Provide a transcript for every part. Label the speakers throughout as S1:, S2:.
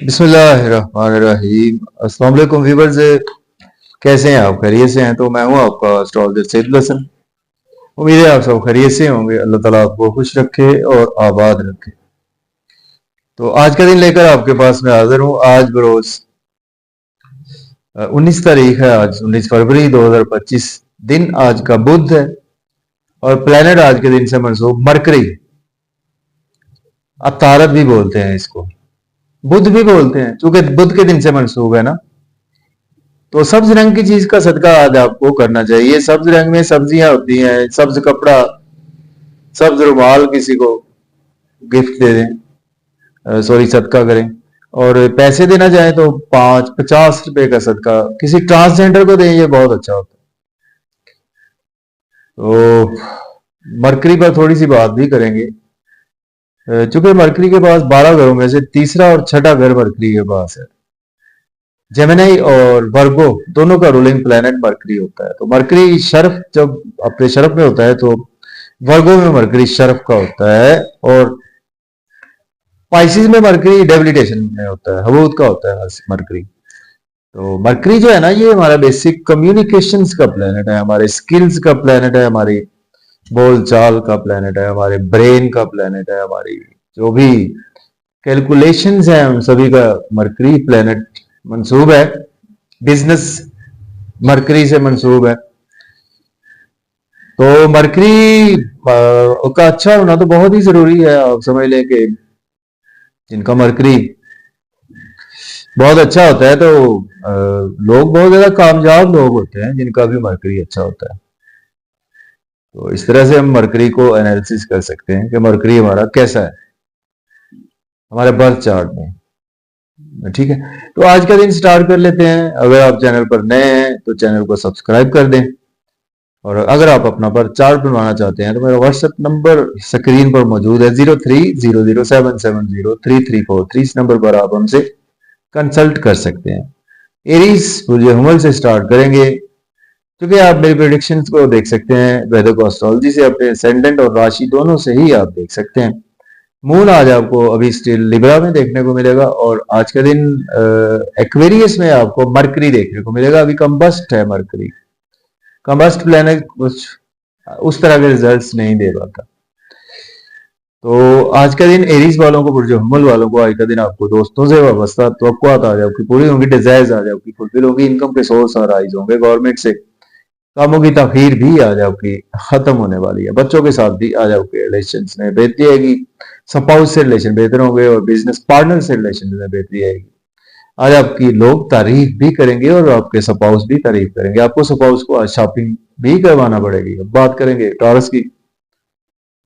S1: बिस्मिल्लाहिर्रहमानिर्रहीम। अस्सलाम वालेकुम व्यूअर्स, कैसे हैं आप? खैरियत से हैं? तो मैं हूं आपका एस्ट्रोलॉजर सैयद हसन। उम्मीद है आप सब खैरियत से होंगे। अल्लाह ताला आपको खुश रखे और आबाद रखे। तो आज का दिन लेकर आपके पास मैं हाजिर हूं। आज बरोज 19 तारीख है, आज 19 फरवरी 2025। दिन आज का बुध है और प्लेनेट आज के दिन से मनसूब मरकरी। अतारत भी बोलते हैं इसको, बुध भी बोलते हैं, चूंकि बुध के दिन से मनसूब है ना। तो सब्ज रंग की चीज का सदका आज आपको करना चाहिए। सब्ज रंग में सब्जियां होती हैं, सब्ज कपड़ा, सब्ज रुमाल किसी को गिफ्ट दे दें, सॉरी सदका करें। और पैसे देना चाहें तो 50 रुपए का सदका किसी ट्रांसजेंडर को दें, ये बहुत अच्छा होता है। तो मरकरी पर थोड़ी सी बात भी करेंगे। चूंकि मरकरी के पास 12 घरों में से तीसरा और छठा घर मरकरी के पास है। जेमिनी और वर्गो दोनों का रूलिंग प्लेनेट मरकरी होता है। तो मरकरी शर्फ जब अपने शर्फ में होता है तो वर्गो में मरकरी शर्फ का होता है, और पाइसिस में मरकरी डेबिलिटेशन में होता है, हबूद का होता है मरकरी। तो मरकरी जो है ना, ये हमारा बेसिक कम्युनिकेशंस का प्लेनेट है, हमारे स्किल्स का प्लेनेट है, हमारी बोल चाल का प्लेनेट है, हमारे ब्रेन का प्लेनेट है, हमारी जो भी कैलकुलेशंस हैं उन सभी का मरकरी प्लेनेट मंसूब है। बिजनेस मरकरी से मंसूब है। तो मरकरी का अच्छा होना तो बहुत ही जरूरी है। आप समझ लें कि जिनका मरकरी बहुत अच्छा होता है तो लोग बहुत ज्यादा कामयाब लोग होते हैं जिनका भी मरकरी अच्छा होता है। तो इस तरह से हम मरकरी को एनालिसिस कर सकते हैं कि मरकरी हमारा कैसा है हमारे बर्थ चार्ट में। ठीक है, तो आज का दिन स्टार्ट कर लेते हैं। अगर आप चैनल पर नए हैं तो चैनल को सब्सक्राइब कर दें, और अगर आप अपना पर चार्ट बनवाना चाहते हैं तो मेरा व्हाट्सएप नंबर स्क्रीन पर मौजूद है, 030007703343। इस नंबर पर आप हमसे कंसल्ट कर सकते हैं। एरीज बुर्ज हुमल से स्टार्ट करेंगे, क्योंकि आप मेरी प्रेडिक्शंस को देख सकते हैं वैदिक एस्ट्रोलॉजी से, अपने असेंडेंट और राशि दोनों से ही आप देख सकते हैं। मून आज आपको अभी स्टिल लिब्रा में देखने को मिलेगा, और आज का दिन एक्वेरियस में आपको मरकरी देखने को मिलेगा। अभी कंबस्ट है मरकरी, कंबस्ट प्लैनेट कुछ उस तरह के रिजल्ट्स नहीं दे पाता। तो आज का दिन एरीज वालों को, बुर्ज हुमल वालों को आज का दिन आपको दोस्तों से वाबस्ता तवक्कुआत आज आपकी पूरी होंगी, डिजायर्स आज आपकी फुलफिल होंगी, इनकम के सोर्स और राइज होंगे, गवर्नमेंट से कामों की ताखीर भी आज आपकी खत्म होने वाली है। बच्चों के साथ भी आज आपके रिलेशन में बेहतरी आएगी, स्पाउस से रिलेशन बेहतर होंगे, और बिजनेस पार्टनर से रिलेशन में बेहतरी आएगी। आज आपकी लोग तारीफ भी करेंगे और आपके स्पाउस भी तारीफ करेंगे। आपको स्पाउस को आज शॉपिंग भी करवाना पड़ेगी। अब बात करेंगे टॉरस की।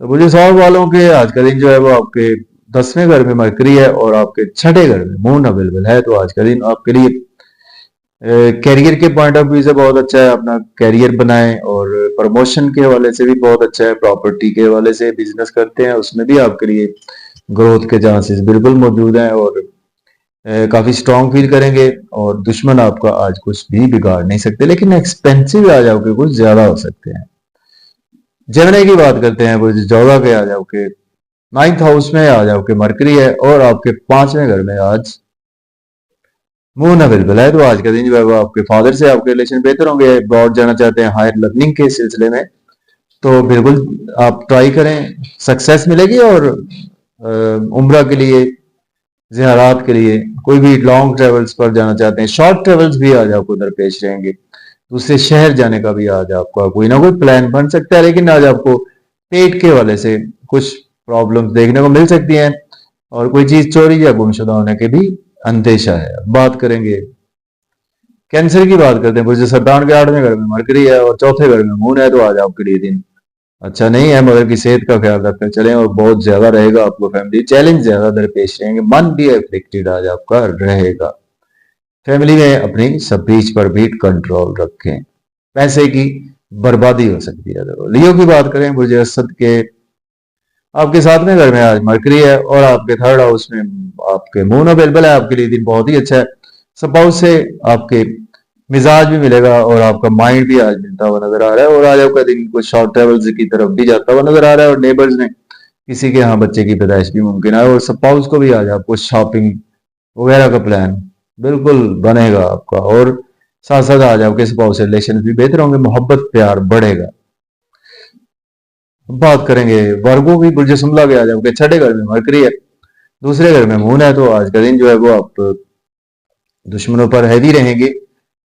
S1: तो मुझे 100 वालों के आज का दिन जो है वो आपके 10वें घर में मरकरी है और आपके छठे घर में मून अवेलेबल है। तो आज का दिन आपके लिए कैरियर के पॉइंट ऑफ व्यू से बहुत अच्छा है। अपना कैरियर बनाएं, और प्रमोशन के हवाले से भी बहुत अच्छा है। प्रॉपर्टी के हवाले से बिजनेस करते हैं उसमें भी आपके लिए ग्रोथ के चांसेस बिल्कुल मौजूद हैं, और काफी स्ट्रांग फील करेंगे, और दुश्मन आपका आज कुछ भी बिगाड़ नहीं सकते। लेकिन एक्सपेंसिव आ जाओगे, कुछ ज्यादा हो सकते हैं। जेमिनी की बात करते हैं, बुर्ज जौगा के आ जाओगे 9th हाउस में आ जाओगे मरकरी है, और आपके 5वें घर में आज मून अवेलेबल है। तो आज का दिन जो है वो आपके फादर से आपके रिलेशन बेहतर होंगे। अब्रॉड जाना चाहते हैं हायर लर्निंग के सिलसिले में, तो बिल्कुल आप ट्राई करें, सक्सेस मिलेगी। और उम्रा के लिए, ज़ियारात के लिए, कोई भी लॉन्ग ट्रेवल्स पर जाना चाहते हैं, शॉर्ट ट्रेवल्स भी आज आपको दरपेश रहेंगे। दूसरे शहर जाने का भी आज आपका कोई ना कोई प्लान बन सकता है। लेकिन आज आपको पेट के हवाले से कुछ प्रॉब्लम्स देखने को मिल सकती हैं, और कोई चीज चोरी या गुमशुदा होने के भी अंदेशा है। बात करेंगे कैंसर की, बात करते हैं। बुर्ज सरदान के 8वें घर में मरकरी है और चौथे घर में मून है। तो आज आपके लिए दिन अच्छा नहीं है, मगर की सेहत का ख्याल रखकर चलें, और बहुत ज्यादा रहेगा आपको फैमिली चैलेंज ज्यादा दरपेश रहेंगे। मन भी अफेक्टेड आज आपका रहेगा। फैमिली में अपनी स्पीच पर भी कंट्रोल रखें, पैसे की बर्बादी हो सकती है। लियो की बात करें, बुर्ज असद के आपके 7वें घर में आज मरकरी है, और आपके 3rd हाउस में आपके मून अवेलेबल है। आपके लिए दिन बहुत ही अच्छा है। स्पाउस से आपके मिजाज भी मिलेगा, और आपका माइंड भी आज मिलता हुआ नजर आ रहा है, और आज आपका दिन कुछ शॉर्ट ट्रेवल्स की तरफ भी जाता हुआ नजर आ रहा है। और नेबर्स ने किसी के यहाँ बच्चे की पैदाइश भी मुमकिन है, और स्पाउस को भी आज आपको शॉपिंग वगैरह का प्लान बिल्कुल बनेगा आपका। और साथ साथ आज आपके स्पाउस से रिलेशन भी बेहतर होंगे, मोहब्बत प्यार बढ़ेगा। बात करेंगे वर्गों की, बुर्ज शुमला के आज आपके छठे घर में मरकरी है, दूसरे घर में मून है, तो आज का दिन जो है वो आप दुश्मनों पर हैवी रहेंगे।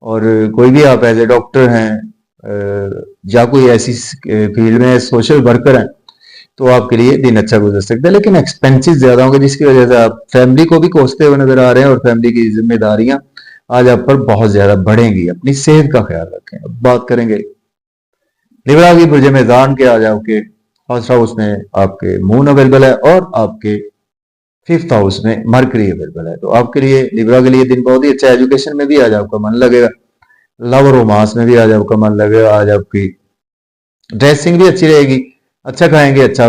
S1: और कोई भी आप एज ए डॉक्टर हैं या कोई ऐसी फील्ड में सोशल वर्कर हैं, तो आपके लिए दिन अच्छा गुजर सकता है। लेकिन एक्सपेंसेस ज्यादा होंगे, जिसकी वजह से आप फैमिली को भी कोसते हुए नजर आ रहे हैं, और फैमिली की जिम्मेदारियां आज आप पर बहुत ज्यादा बढ़ेंगी। अपनी सेहत का ख्याल रखें। अब बात करेंगे लिब्रा की बुर्ज मेजान के, आज आपके फर्स्ट हाउस में आपके मून अवेलेबल है और आपके फिफ्थ हाउस में मरकरी अवेलेबल है। तो आपके लिए लिब्रा के लिए दिन बहुत ही अच्छा है। एजुकेशन में भी आज आपका मन लगेगा, लव और रोमांस में भी आज आपका मन लगेगा। आज आपकी ड्रेसिंग भी अच्छी रहेगी, अच्छा खाएंगे, अच्छा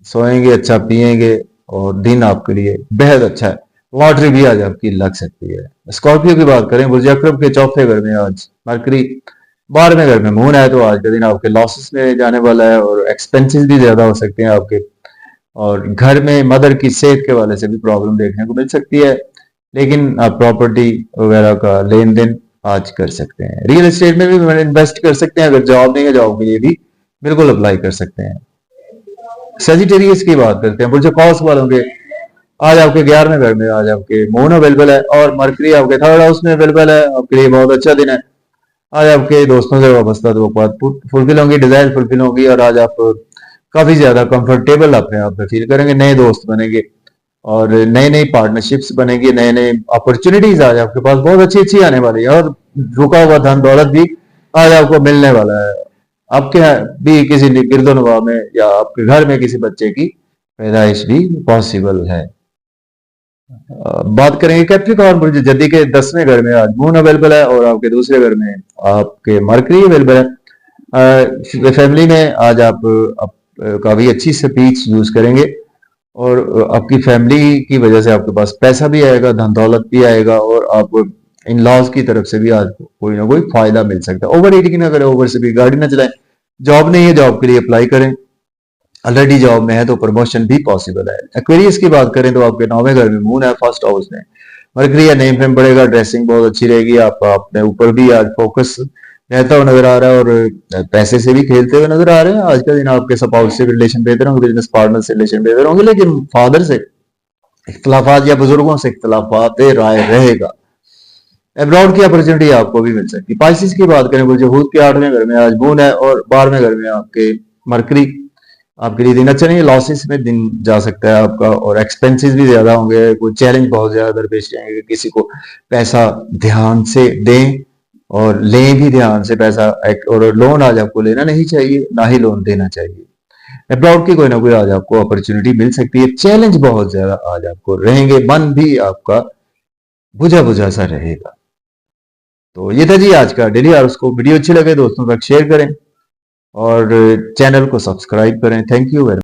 S1: सोएंगे, अच्छा पिएंगे, और दिन आपके लिए बेहद अच्छा है। लॉटरी भी आज आपकी लग सकती है। स्कॉर्पियो की बात करें, बुर्ज अक्रब के चौथे घर में आज मरकरी, 12वें घर में मून है, तो आज का दिन आपके लॉसेस में जाने वाला है, और एक्सपेंसेस भी ज्यादा हो सकते हैं आपके। और घर में मदर की सेहत के वाले से भी प्रॉब्लम देखने को मिल सकती है। लेकिन आप प्रॉपर्टी वगैरह का लेन देन आज कर सकते हैं। रियल एस्टेट में भी इन्वेस्ट कर सकते हैं। अगर जॉब नहीं है, जॉब के लिए भी बिल्कुल अप्लाई कर सकते हैं। सेजिटेरियस की बात करते हैं, बुर्ज कॉस वालों के, आज आपके 11वें घर में आज आपके मून अवेलेबल है, और मरकरी आपके थर्ड हाउस में अवेलेबल है। आपके लिए बहुत अच्छा दिन है। आज आपके दोस्तों से वाबस्ता तो फुलफिल होंगी, डिजायर फुलफिल होंगी, और आज आप काफी ज्यादा कंफर्टेबल अपने आप में फील करेंगे। नए दोस्त बनेंगे, और नई नई पार्टनरशिप्स बनेंगी, नए नए अपॉर्चुनिटीज आज आपके पास बहुत अच्छी अच्छी आने वाली है। और रुका हुआ धन दौलत भी आज आपको मिलने वाला है। आपके यहाँ भी किसी गिरदोनवा में या आपके घर में किसी बच्चे की पैदाइश भी पॉसिबल है। बात करेंगे कैप्रिकॉर्न बुर्ज जद्दी के 10वें घर में आज मून अवेलेबल है, और आपके दूसरे घर में आपके मरकरी अवेलेबल है। फैमिली में आज आप काफी अच्छी स्पीच यूज करेंगे, और आपकी फैमिली की वजह से आपके पास पैसा भी आएगा, धन दौलत भी आएगा, और आप इन लॉज की तरफ से भी आज कोई ना कोई फायदा मिल सकता है। ओवर ईटिंग ना करें, ओवर से भी गाड़ी ना चलाएं। जॉब नहीं है, जॉब के लिए अप्लाई करें। ऑलरेडी जॉब में है तो प्रमोशन भी पॉसिबल है। एक्वेरियस की बात करें तो आपके 9वें घर में मून है, फर्स्ट हाउस में मरकरी है, नेम फेम बढ़ेगा, ड्रेसिंग बहुत अच्छी रहेगी। आप अपने ऊपर भी आज फोकस रहता हुआ नजर आ रहा है, और पैसे से भी खेलते हुए नजर आ रहे हैं। आज का दिन आपके स्पाउस से रिलेशन बेहतर होंगे, बिजनेस पार्टनर से रिलेशन बेहतर होंगे, लेकिन फादर से इख्तलाफात या बुजुर्गों से इख्तलाफात राय रहेगा। अब्रॉड की अपॉर्चुनिटी आपको भी मिल सकती है। पाइसिस की बात करें, बुर्ज हूत के 8वें घर में आज मून है, और 12वें घर में आपके मरकरी। आपके लिए दिन अच्छा नहीं है, लॉसेस में दिन जा सकता है आपका, और एक्सपेंसेस भी ज्यादा होंगे। कोई चैलेंज बहुत ज्यादा दरपेश आएंगे, किसी को पैसा ध्यान से दें और लें भी ध्यान से पैसा। और लोन आज आपको लेना नहीं चाहिए, ना ही लोन देना चाहिए। अब्रॉड की कोई ना कोई आज आपको अपॉर्चुनिटी मिल सकती है। चैलेंज बहुत ज्यादा आज आपको रहेंगे, मन भी आपका बुझा बुझा सा रहेगा। तो ये था जी आज का डेली आवर्स को। वीडियो अच्छी लगे दोस्तों तक शेयर करें, और चैनल को सब्सक्राइब करें। Thank you very